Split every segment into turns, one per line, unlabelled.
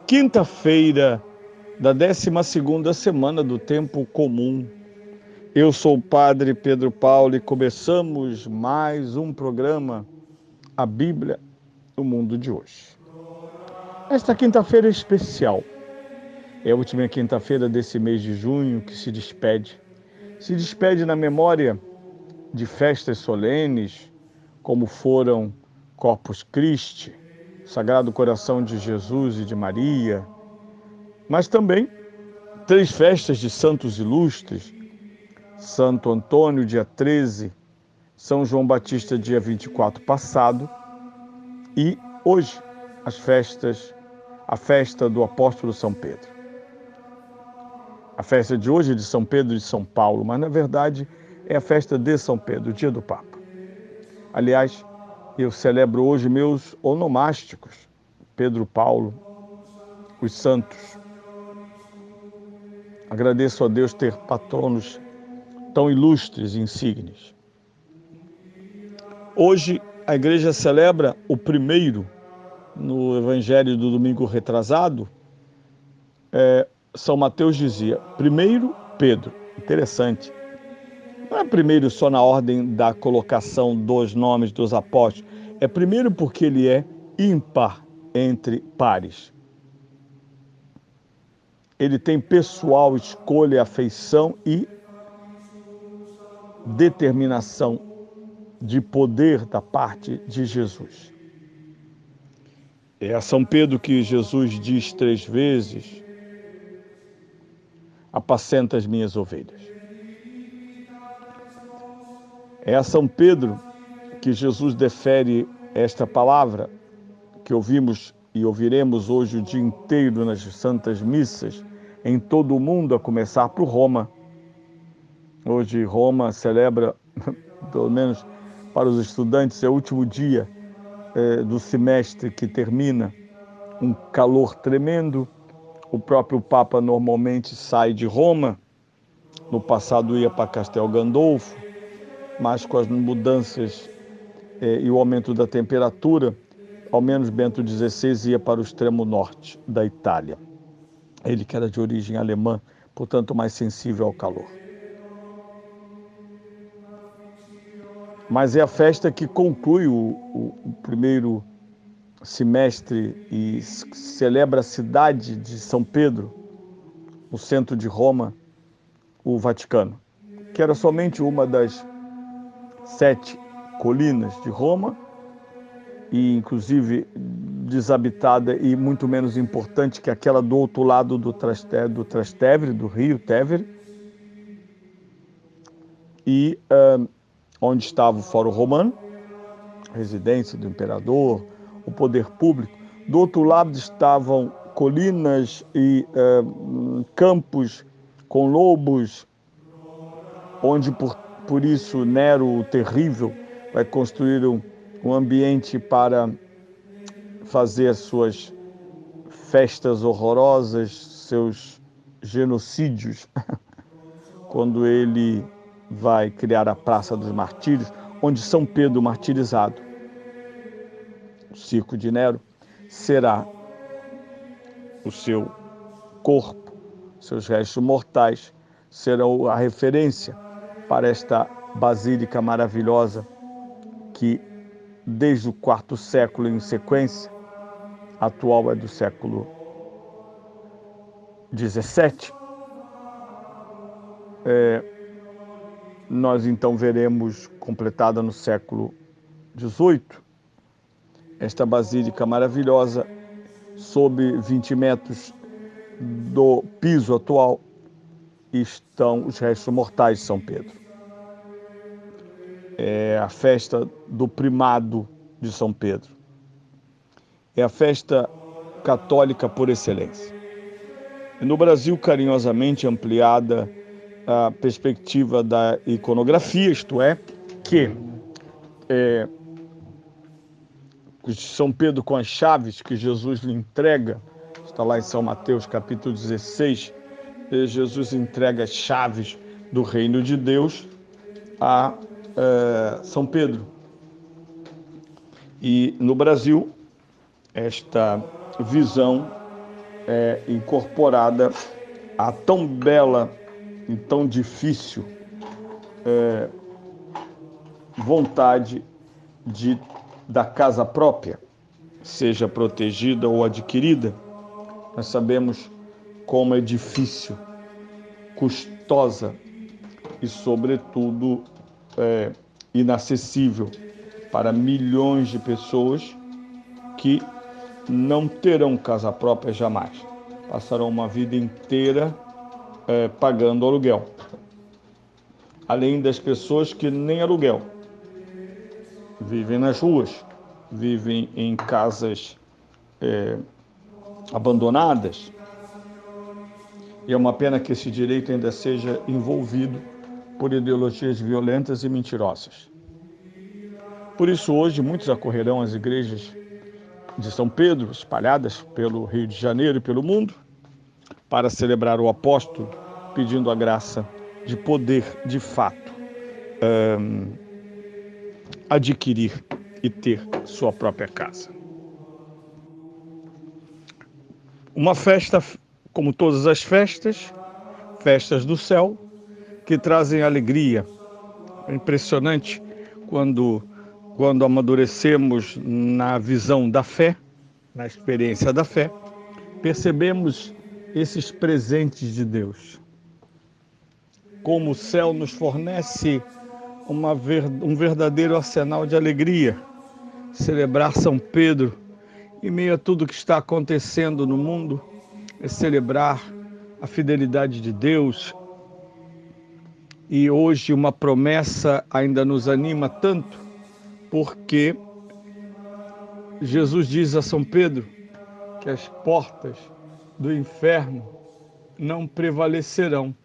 Quinta-feira da 12ª semana do Tempo Comum. Eu sou o Padre Pedro Paulo e começamos mais um programa, a Bíblia, o Mundo de Hoje. Esta quinta-feira é especial. É a última quinta-feira desse mês de junho que se despede. Se despede na memória de festas solenes, como foram Corpus Christi, Sagrado Coração de Jesus e de Maria, mas também 3 festas de santos ilustres: Santo Antônio, dia 13, São João Batista, dia 24 passado, e hoje a festa do apóstolo São Pedro. A festa de hoje é de São Pedro de São Paulo, mas na verdade é a festa de São Pedro, o dia do Papa. Aliás, eu celebro hoje meus onomásticos, Pedro Paulo, os santos. Agradeço a Deus ter patronos tão ilustres e insígnes. Hoje a igreja celebra o primeiro, no evangelho do domingo retrasado, São Mateus dizia, primeiro Pedro. Interessante. Não é primeiro só na ordem da colocação dos nomes dos apóstolos, é primeiro porque ele é ímpar entre pares. Ele tem pessoal escolha, afeição e determinação de poder da parte de Jesus. É a São Pedro que Jesus diz 3 vezes, apacenta as minhas ovelhas. É a São Pedro que Jesus defere esta palavra que ouvimos e ouviremos hoje o dia inteiro nas santas missas em todo o mundo, a começar por Roma. Hoje Roma celebra, pelo menos para os estudantes, é o último dia do semestre que termina, um calor tremendo. O próprio Papa normalmente sai de Roma, no passado ia para Castel Gandolfo, mas com as mudanças e o aumento da temperatura, ao menos Bento XVI ia para o extremo norte da Itália. Ele que era de origem alemã, portanto mais sensível ao calor. Mas é a festa que conclui o primeiro semestre e celebra a cidade de São Pedro, no centro de Roma, o Vaticano, que era somente uma das 7 colinas de Roma, e inclusive desabitada e muito menos importante que aquela do outro lado do Trastevere, do rio Tevere, e onde estava o Fórum Romano, residência do imperador, o poder público. Do outro lado estavam colinas e campos com lobos, onde por isso Nero, o terrível, vai construir um ambiente para fazer suas festas horrorosas, seus genocídios, quando ele vai criar a Praça dos Martírios, onde São Pedro martirizado, o circo de Nero, será o seu corpo, seus restos mortais, serão a referência para esta basílica maravilhosa que, desde o 4º século em sequência, atual é do século XVII, nós então veremos completada no século XVIII, esta basílica maravilhosa, sob 20 metros do piso atual, estão os restos mortais de São Pedro. É a festa do primado de São Pedro. É a festa católica por excelência. E no Brasil, carinhosamente ampliada a perspectiva da iconografia, isto é, que São Pedro com as chaves que Jesus lhe entrega, está lá em São Mateus capítulo 16, Jesus entrega as chaves do reino de Deus a São Pedro. E no Brasil, esta visão incorporada a tão bela e tão difícil vontade da casa própria, seja protegida ou adquirida. Nós sabemos como é difícil, custosa e, sobretudo, inacessível para milhões de pessoas que não terão casa própria jamais. Passarão uma vida inteira pagando aluguel. Além das pessoas que nem aluguel, vivem nas ruas, vivem em casas abandonadas. E é uma pena que esse direito ainda seja envolvido por ideologias violentas e mentirosas. Por isso, hoje, muitos acorrerão às igrejas de São Pedro, espalhadas pelo Rio de Janeiro e pelo mundo, para celebrar o apóstolo, pedindo a graça de poder, de fato, adquirir e ter sua própria casa. Uma festa, como todas as festas, festas do céu, que trazem alegria. É impressionante quando amadurecemos na visão da fé, na experiência da fé, percebemos esses presentes de Deus. Como o céu nos fornece um verdadeiro arsenal de alegria. Celebrar São Pedro, em meio a tudo que está acontecendo no mundo, é celebrar a fidelidade de Deus. E hoje uma promessa ainda nos anima tanto, porque Jesus diz a São Pedro que as portas do inferno não prevalecerão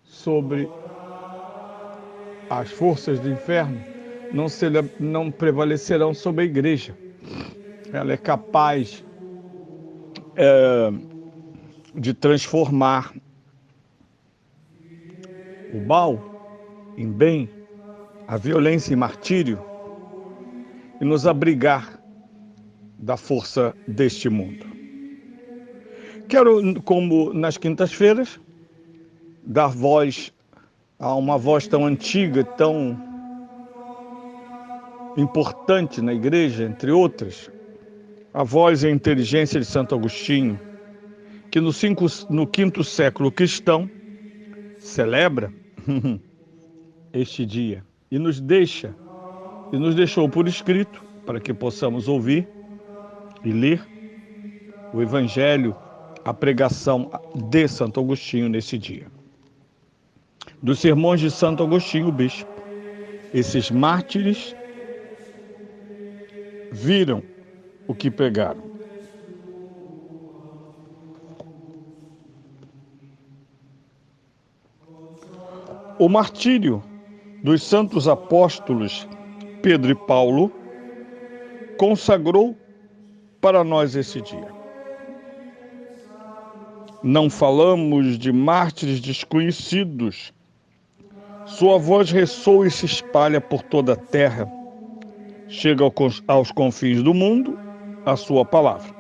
sobre as forças do inferno, não prevalecerão sobre a igreja. Ela é capaz de transformar o mal em bem, a violência em martírio e nos abrigar da força deste mundo. Quero, como nas quintas-feiras, dar voz a uma voz tão antiga, tão importante na igreja, entre outras, a voz e a inteligência de Santo Agostinho, que no quinto século cristão celebra este dia e nos deixou por escrito para que possamos ouvir e ler o Evangelho, a pregação de Santo Agostinho nesse dia. Dos sermões de Santo Agostinho, o bispo, esses mártires viram o que pregaram. O martírio dos santos apóstolos Pedro e Paulo consagrou para nós esse dia. Não falamos de mártires desconhecidos. Sua voz ressoa e se espalha por toda a terra. Chega aos confins do mundo a sua palavra.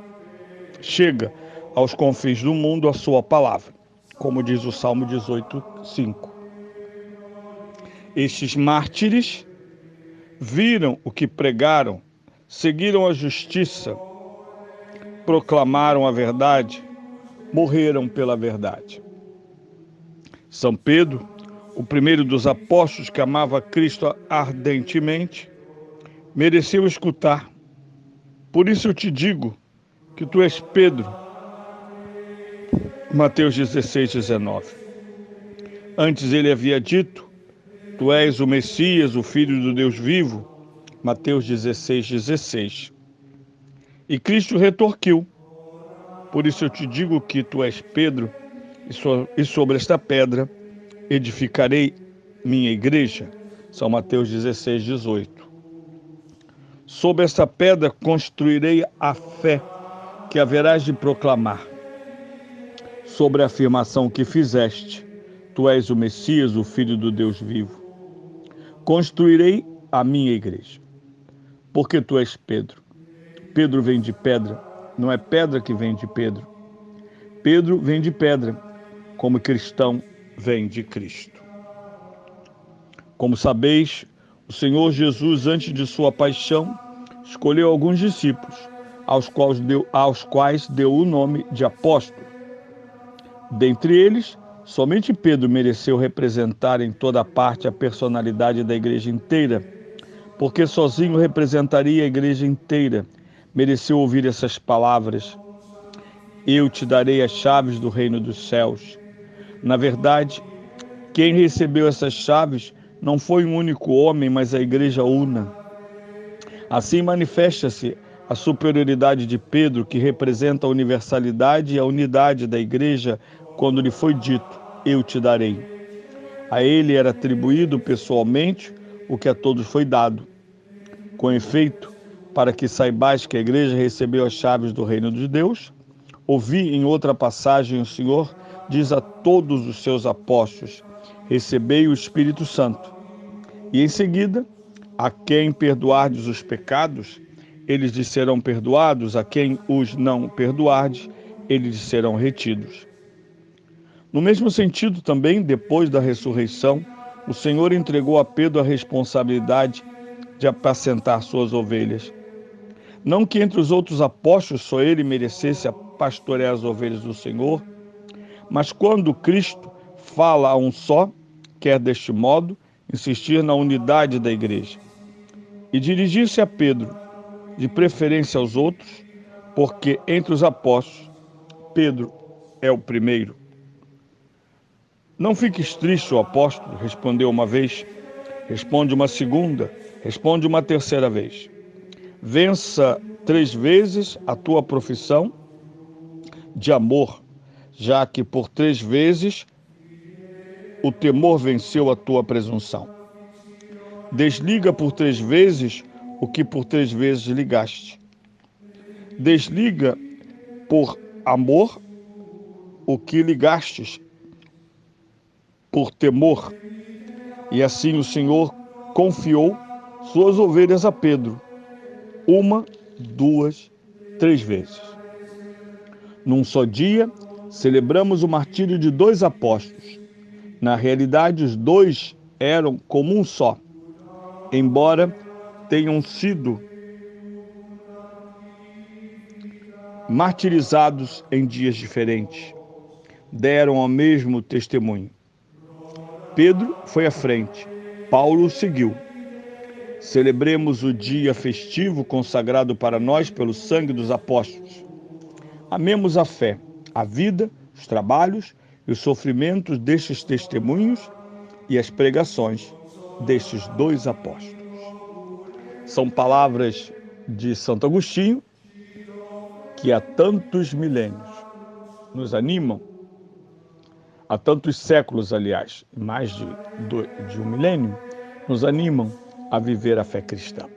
Chega aos confins do mundo a sua palavra, como diz o Salmo 18:5. Estes mártires viram o que pregaram, seguiram a justiça, proclamaram a verdade, morreram pela verdade. São Pedro, o primeiro dos apóstolos que amava Cristo ardentemente, mereceu escutar. Por isso eu te digo que tu és Pedro. Mateus 16:19. Antes ele havia dito: tu és o Messias, o Filho do Deus vivo. Mateus 16:16. E Cristo retorquiu: por isso eu te digo que tu és Pedro, e sobre esta pedra edificarei minha igreja. São Mateus 16:18. Sobre esta pedra construirei a fé que haverás de proclamar. Sobre a afirmação que fizeste, tu és o Messias, o Filho do Deus vivo. Construirei a minha igreja, porque tu és Pedro. Pedro vem de pedra, não é pedra que vem de Pedro. Pedro vem de pedra, como cristão vem de Cristo. Como sabeis, o Senhor Jesus, antes de sua paixão, escolheu alguns discípulos, aos quais deu o nome de apóstolo. Dentre eles, somente Pedro mereceu representar em toda parte a personalidade da igreja inteira, porque sozinho representaria a igreja inteira. Mereceu ouvir essas palavras: eu te darei as chaves do reino dos céus. Na verdade, quem recebeu essas chaves não foi um único homem, mas a igreja una. Assim manifesta-se a superioridade de Pedro, que representa a universalidade e a unidade da igreja, quando lhe foi dito: eu te darei. A ele era atribuído pessoalmente o que a todos foi dado. Com efeito, para que saibais que a igreja recebeu as chaves do reino de Deus, ouvi em outra passagem o Senhor diz a todos os seus apóstolos: recebei o Espírito Santo. E em seguida, a quem perdoardes os pecados, eles lhes serão perdoados; a quem os não perdoardes, eles lhes serão retidos. No mesmo sentido também, depois da ressurreição, o Senhor entregou a Pedro a responsabilidade de apacentar suas ovelhas. Não que entre os outros apóstolos só ele merecesse pastorear as ovelhas do Senhor, mas quando Cristo fala a um só, quer deste modo insistir na unidade da igreja. E dirigir-se a Pedro, de preferência aos outros, porque entre os apóstolos, Pedro é o primeiro. Não fiques triste, o apóstolo respondeu uma vez, responde uma segunda, responde uma terceira vez. Vença 3 vezes a tua profissão de amor, já que por 3 vezes o temor venceu a tua presunção. Desliga por 3 vezes o que por 3 vezes ligaste. Desliga por amor o que ligastes por temor. E assim o Senhor confiou suas ovelhas a Pedro, 1, 2, 3 vezes. Num só dia, celebramos o martírio de 2 apóstolos. Na realidade, os 2 eram como um só, embora tenham sido martirizados em dias diferentes. Deram ao mesmo testemunho. Pedro foi à frente, Paulo seguiu. Celebremos o dia festivo consagrado para nós pelo sangue dos apóstolos. Amemos a fé, a vida, os trabalhos e os sofrimentos destes testemunhos e as pregações destes 2 apóstolos. São palavras de Santo Agostinho, que há tantos milênios nos animam, há tantos séculos, aliás, mais de 1 milênio, nos animam a viver a fé cristã.